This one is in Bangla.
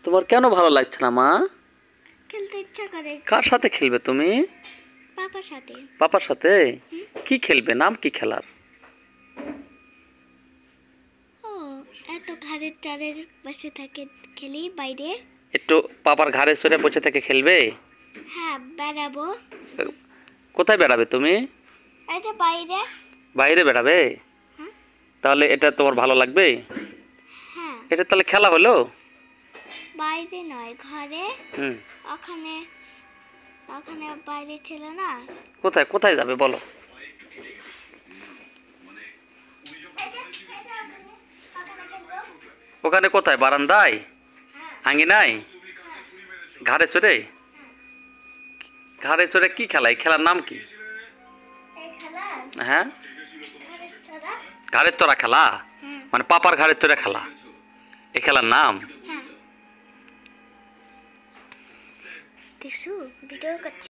তোমার কেন ভালো লাগছে না মা? খেলতে ইচ্ছা করে। কার সাথে খেলবে তুমি? পাপার সাথে। পাপার সাথে? কি খেলবে? নাম কি খেলার? ও এত ঘাড়ের চারের বসে থাকে খেলি বাইরে। একটু পাপার ঘাড়ে চড়ে বসে থেকে খেলবে? হ্যাঁ বেড়াবো। কোথায় বেড়াবে তুমি? এই যে বাইরে। বাইরে বেড়াবে? হ্যাঁ। তাহলে এটা তোমার ভালো লাগবে? হ্যাঁ। এটা তাহলে খেলা হলো? বাইরে নয় ঘরে। হুম। ওখানে ওখানে বাইরে ছিল না। কোথায় কোথায় যাবে বলো? ওখানে কোথায়? বারান্দায়? আঙ্গিনায়? ঘাড়ে চড়ে? ঘাড়ে চড়ে কি খেলা? এই খেলার নাম কি? হ্যাঁ, ঘাড়ের চড়া খেলা, মানে পাপার ঘাড়ের চড়ে খেলা, এই খেলার নাম? দেখছো ভিডিও করছি।